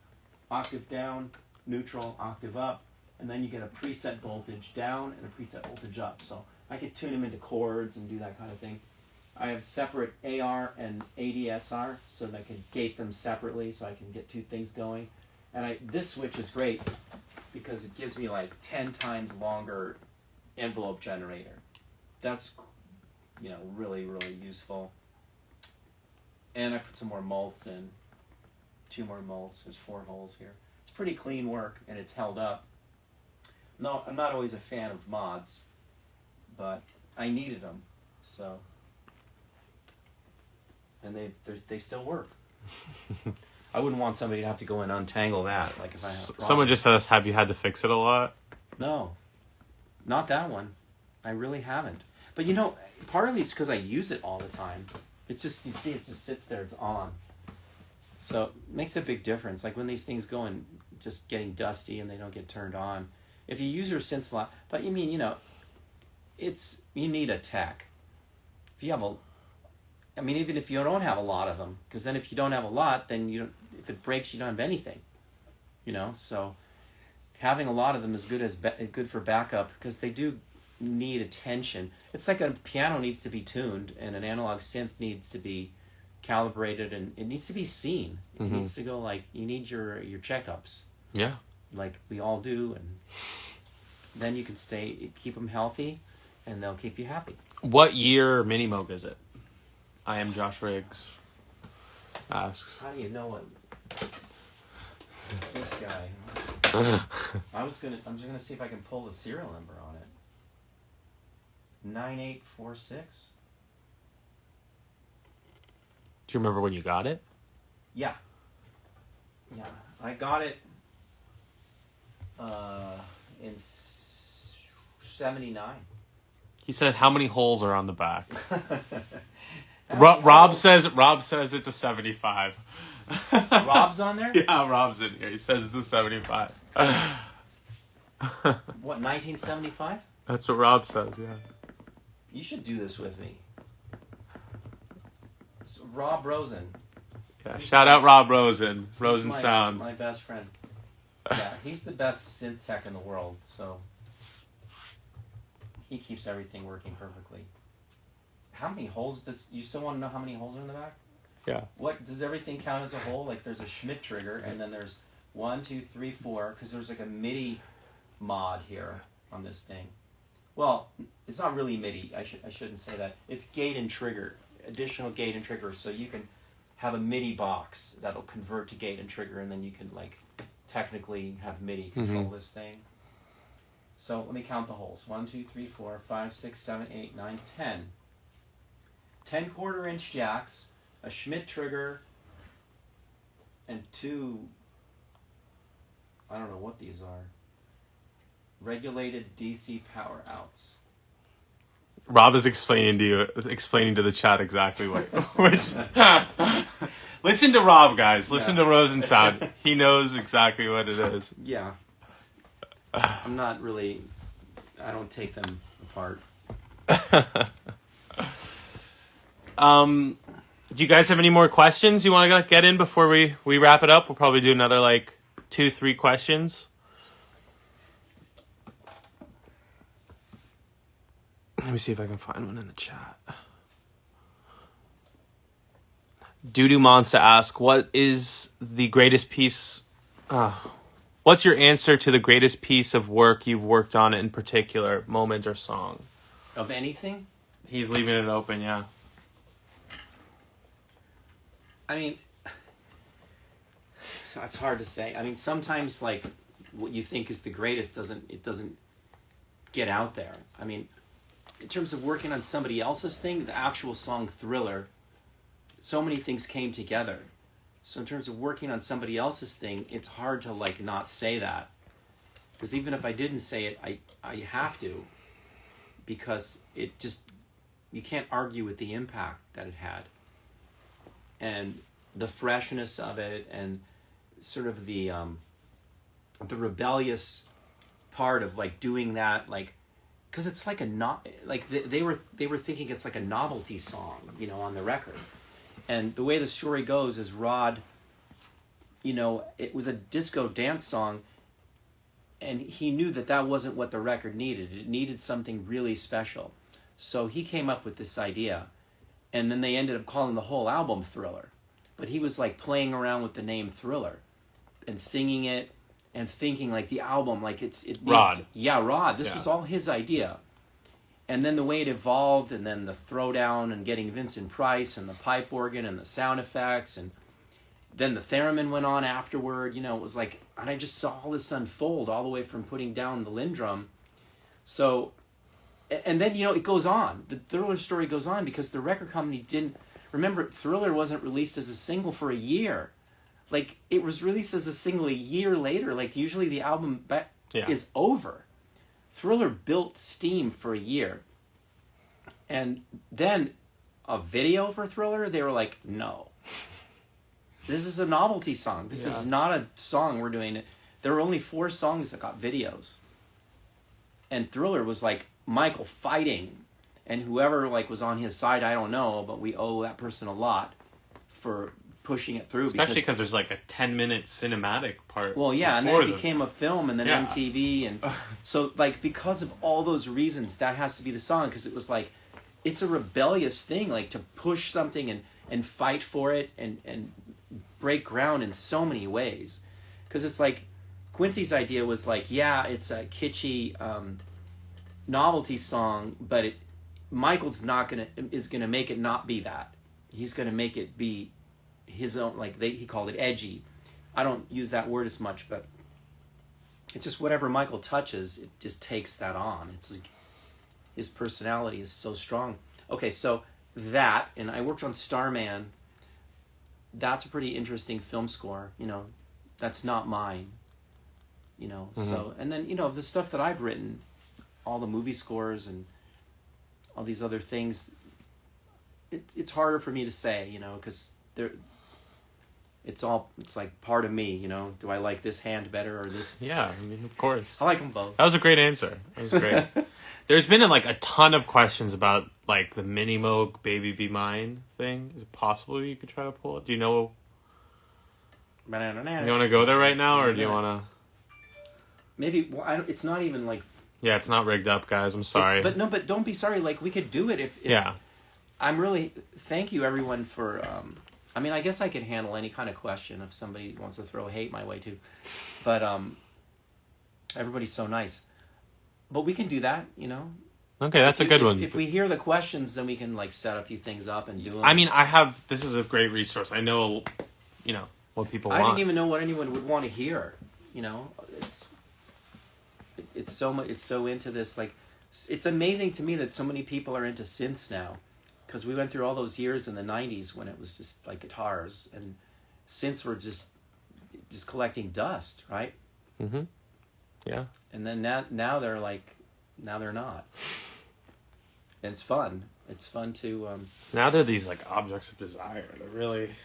Octave down, neutral, octave up. And then you get a preset voltage down and a preset voltage up. So I could tune them into chords and do that kind of thing. I have separate AR and ADSR, so that I can gate them separately, so I can get two things going. And this switch is great because it gives me like 10 times longer envelope generator. That's, really, really useful. And I put some more mults in. 2 more mults. There's 4 holes here. It's pretty clean work, and it's held up. No, I'm not always a fan of mods, but I needed them, so. And they still work. I wouldn't want somebody to have to go and untangle that. Like if I have a problem. Someone just asked, have you had to fix it a lot? No, not that one. I really haven't. But partly it's because I use it all the time. It's just, you see, it just sits there. It's on. So it makes a big difference. Like when these things go and just getting dusty and they don't get turned on. If you use your synths a lot, but you need a tech. If you have even if you don't have a lot of them, because then if you don't have a lot, then if it breaks, you don't have anything. So having a lot of them is good for backup, because they do need attention. It's like a piano needs to be tuned, and an analog synth needs to be calibrated, and it needs to be seen. It Mm-hmm. needs to go you need your checkups. Yeah. Like we all do, and then you can keep them healthy, and they'll keep you happy. What year Mini Moog is it? I am Josh Riggs asks. How do you know what this guy? I'm just gonna see if I can pull the serial number on it. 9846. Do you remember when you got it? Yeah, I got it in 79. He said, "How many holes are on the back?" Rob says it's a 75. Rob's on there? Yeah, Rob's in here. He says it's a 75. What, 1975? That's what Rob says. Yeah. You should do this with me. It's Rob Rosen. Yeah. Shout out Rob Rosen. Rosen He's Sound. my best friend. Yeah, he's the best synth tech in the world, so he keeps everything working perfectly. How many holes you still want to know how many holes are in the back? Yeah. What does everything count as a hole? Like there's a Schmidt trigger, and then there's 1, 2, 3, 4, because there's like a MIDI mod here on this thing. Well, it's not really MIDI. I shouldn't say that. It's gate and trigger, additional gate and trigger, so you can have a MIDI box that'll convert to gate and trigger, and then you can technically have MIDI control this thing. So let me count the holes. 1, 2, 3, 4, 5, 6, 7, 8, 9, 10. 10 quarter-inch jacks, a Schmidt trigger, and 2, I don't know what these are, regulated DC power outs. Rob is explaining to the chat exactly which. Listen to Rob, guys. Listen to Rosen Sound. He knows exactly what it is. Yeah. I don't take them apart. Do you guys have any more questions you want to get in before we wrap it up? We'll probably do another 2-3 questions. Let me see if I can find one in the chat. Doodoo Monster asks, what is the greatest piece... what's your answer to the greatest piece of work you've worked on in particular, moment or song? Of anything? He's leaving it open, yeah. I mean, so it's hard to say. I mean, sometimes what you think is the greatest doesn't get out there. I mean, in terms of working on somebody else's thing, the actual song Thriller, so many things came together. So in terms of working on somebody else's thing, it's hard to not say that. Because even if I didn't say it, I have to. Because it just, you can't argue with the impact that it had. And the freshness of it, and sort of the rebellious part of doing that, because it's they were thinking it's like a novelty song, on the record. And the way the story goes is Rod, it was a disco dance song, and he knew that wasn't what the record needed. It needed something really special. So he came up with this idea, and then they ended up calling the whole album Thriller. But he was playing around with the name Thriller and singing it and thinking the album, it needs Rod. Rod. This was all his idea. And then the way it evolved, and then the throwdown and getting Vincent Price and the pipe organ and the sound effects, and then the theremin went on afterward. It was and I just saw all this unfold all the way from putting down the Lindrum. So, and then, it goes on. The Thriller story goes on because the record company didn't... Remember, Thriller wasn't released as a single for a year. It was released as a single a year later. Usually the album is over. Thriller built steam for a year. And then a video for Thriller, they were like, no. This is a novelty song. This is not a song we're doing. There were only 4 songs that got videos. And Thriller was Michael fighting. And whoever was on his side, I don't know, but we owe that person a lot for pushing it through. Especially because there's a 10-minute cinematic part. Well, yeah, and then it became a film, and then MTV, and so because of all those reasons, that has to be the song, because it was it's a rebellious thing, to push something and fight for it and break ground in so many ways, because it's Quincy's idea was it's a kitschy novelty song, but Michael's is gonna make it not be that. He's gonna make it be his own, he called it edgy. I don't use that word as much, but it's just whatever Michael touches, it just takes that on. It's his personality is so strong. Okay, so that, and I worked on Starman. That's a pretty interesting film score. That's not mine. So, and then the stuff that I've written, all the movie scores and all these other things. It's harder for me to say, because it's part of me, Do I like this hand better or this? Yeah, I mean, of course. I like them both. That was a great answer. That was great. There's been a ton of questions about the Mini Moog Baby Be Mine thing. Is it possible you could try to pull it? Do you know? You want to go there right now, or do you want to? Maybe. Well, it's not even Yeah, it's not rigged up, guys. I'm sorry. But don't be sorry. We could do it if yeah. I'm really... Thank you, everyone, for... I mean, I guess I can handle any kind of question if somebody wants to throw hate my way, too. But everybody's so nice. But we can do that, Okay, that's a good one. If we hear the questions, then we can, set a few things up and do them. I mean, this is a great resource. I know, what people want. I didn't even know what anyone would want to hear, It's so much. It's so into this. It's amazing to me that so many people are into synths now, because we went through all those years in the '90s when it was just guitars, and synths were just collecting dust, right? Mm-hmm. Yeah. And then now they're now they're not. And it's fun. It's fun to. Now they're these objects of desire. They're really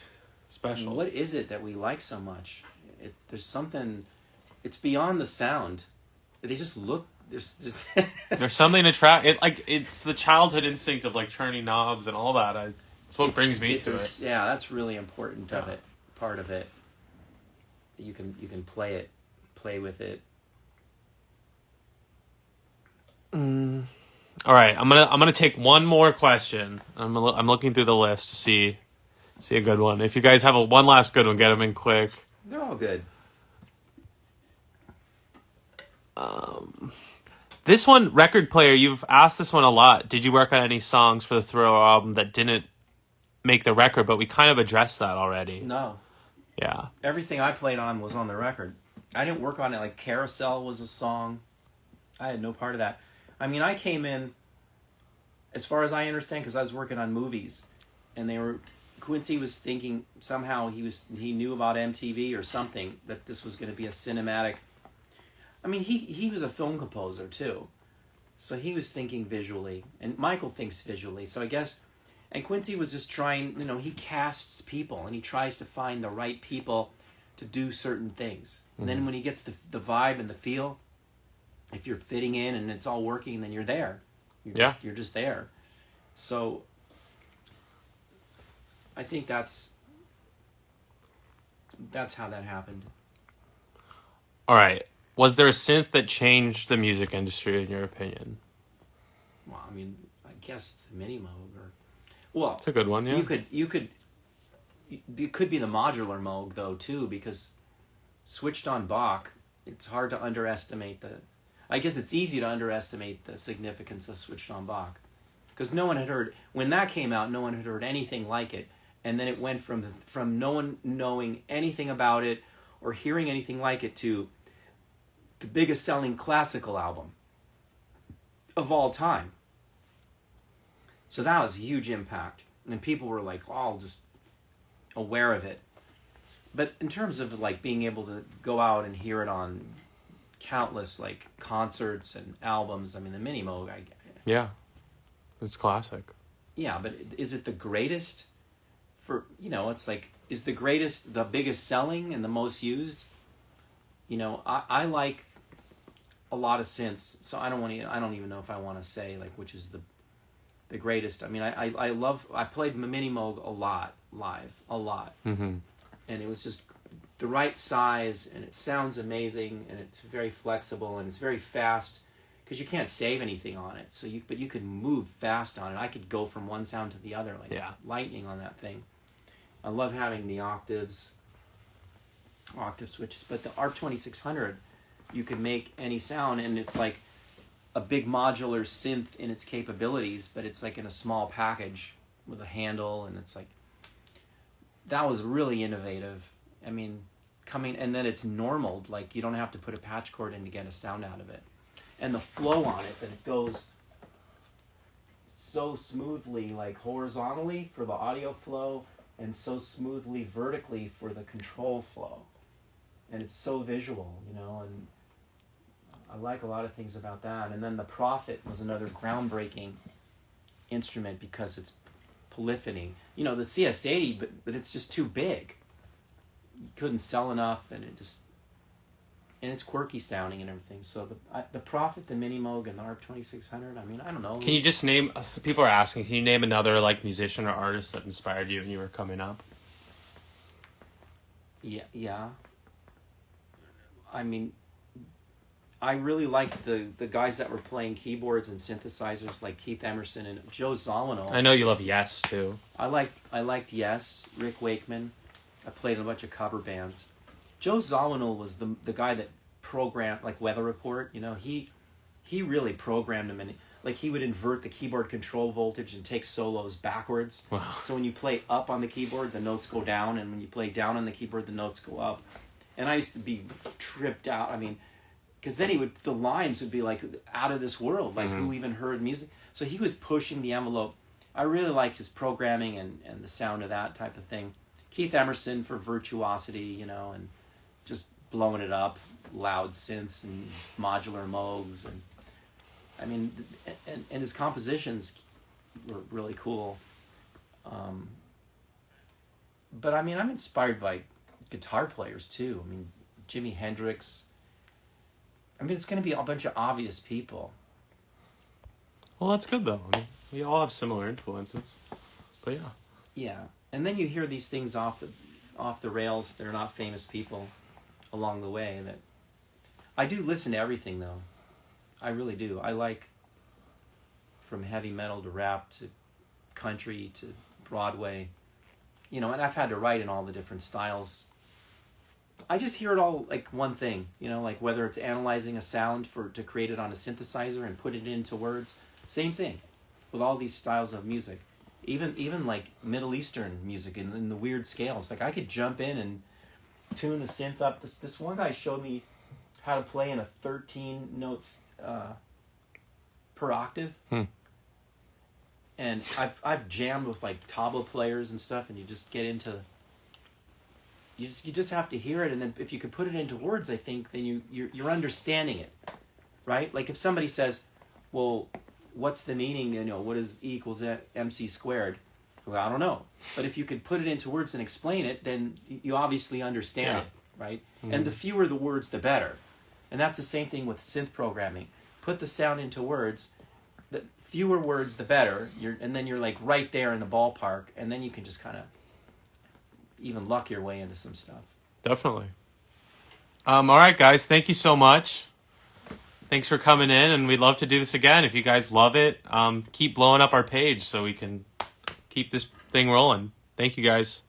special. What is it that we like so much? There's something. It's beyond the sound. They just look. There's there's something to try. It's the childhood instinct of turning knobs and all that. That's what brings me to it. it. Yeah, that's really important of it. Part of it. You can play with it. All right, I'm gonna take one more question. I'm looking through the list to see a good one. If you guys have one last good one, get them in quick. They're all good. This one, record player, you've asked this one a lot. Did you work on any songs for the Thriller album that didn't make the record? But we kind of addressed that already. No. Yeah. Everything I played on was on the record. I didn't work on it. Like Carousel was a song. I had no part of that. I mean, I came in, as far as I understand, because I was working on movies, and Quincy was thinking somehow he knew about MTV or something, that this was going to be a cinematic. I mean, he was a film composer too, so he was thinking visually, and Michael thinks visually. So I guess, and Quincy was just trying. He casts people, and he tries to find the right people to do certain things. And then when he gets the vibe and the feel, if you're fitting in and it's all working, then you're there. You're just there. So I think that's how that happened. All right. Was there a synth that changed the music industry, in your opinion? Well, I mean, I guess it's the Mini Moog, it's a good one. Yeah, you could. It could be the modular Moog though too, because switched on Bach, it's hard to underestimate I guess it's easy to underestimate the significance of switched on Bach, because no one had heard when that came out. No one had heard anything like it, and then it went from no one knowing anything about it or hearing anything like it to the biggest selling classical album of all time. So that was a huge impact. And people were like all just aware of it. But in terms of like being able to go out and hear it on countless like concerts and albums, I mean, the Mini Moog, yeah, it's classic. Yeah, but is it the greatest it's like, is the greatest the biggest selling and the most used? I like a lot of synths, so I don't even know if I want to say like which is the greatest. I mean, I played Mini Moog a lot live, a lot, and it was just the right size, and it sounds amazing, and it's very flexible, and it's very fast because you can't save anything on it. But you could move fast on it. I could go from one sound to the other like lightning on that thing. I love having the octave switches, but the ARP 2600, you can make any sound, and it's like a big modular synth in its capabilities, but it's like in a small package with a handle, and it's like, that was really innovative. I mean, and then it's normaled, like you don't have to put a patch cord in to get a sound out of it. And the flow on it, that it goes so smoothly, like horizontally for the audio flow, and so smoothly vertically for the control flow. And it's so visual, and I like a lot of things about that. And then the Prophet was another groundbreaking instrument because it's polyphony. The CS80, but it's just too big. You couldn't sell enough, and it's quirky sounding and everything. So the Prophet, the Mini Moog, and the ARP 2600. I mean, I don't know. Can you just name? People are asking. Can you name another like musician or artist that inspired you when you were coming up? Yeah. I mean, I really liked the guys that were playing keyboards and synthesizers, like Keith Emerson and Joe Zawinul. I know you love Yes too. I liked Yes, Rick Wakeman. I played in a bunch of cover bands. Joe Zawinul was the guy that programmed, like Weather Report. He really programmed them, and like he would invert the keyboard control voltage and take solos backwards. Wow. So when you play up on the keyboard, the notes go down, and when you play down on the keyboard, the notes go up. And I used to be tripped out. I mean, because then the lines would be like out of this world. Like who even heard music? So he was pushing the envelope. I really liked his programming and the sound of that type of thing. Keith Emerson for virtuosity, and just blowing it up, loud synths and modular Moogs, and I mean, and his compositions were really cool. But I mean, I'm inspired by guitar players too. I mean, Jimi Hendrix. I mean, it's going to be a bunch of obvious people. Well, that's good though. I mean, we all have similar influences. But yeah. Yeah, and then you hear these things off the rails. They're not famous people along the way. That I do listen to everything though. I really do. I like from heavy metal to rap to country to Broadway. You know, and I've had to write in all the different styles. I just hear it all like one thing, you know, like whether it's analyzing a sound to create it on a synthesizer and put it into words. Same thing with all these styles of music. Even like Middle Eastern music in the weird scales. Like I could jump in and tune the synth up. This one guy showed me how to play in a 13 notes per octave. And I've jammed with like tabla players and stuff, and you just get into. You just have to hear it, and then if you could put it into words, I think then you're understanding it, right? Like if somebody says, "Well, what's the meaning? You know, what is E equals MC squared?" Well, I don't know, but if you could put it into words and explain it, then you obviously understand it, right? And the fewer the words, the better. And that's the same thing with synth programming. Put the sound into words. The fewer words, the better. And then you're like right there in the ballpark, and then you can just kind of even luck your way into some stuff. Definitely. All right, guys. Thank you so much. Thanks for coming in, and we'd love to do this again. If you guys love it, keep blowing up our page so we can keep this thing rolling. Thank you, guys.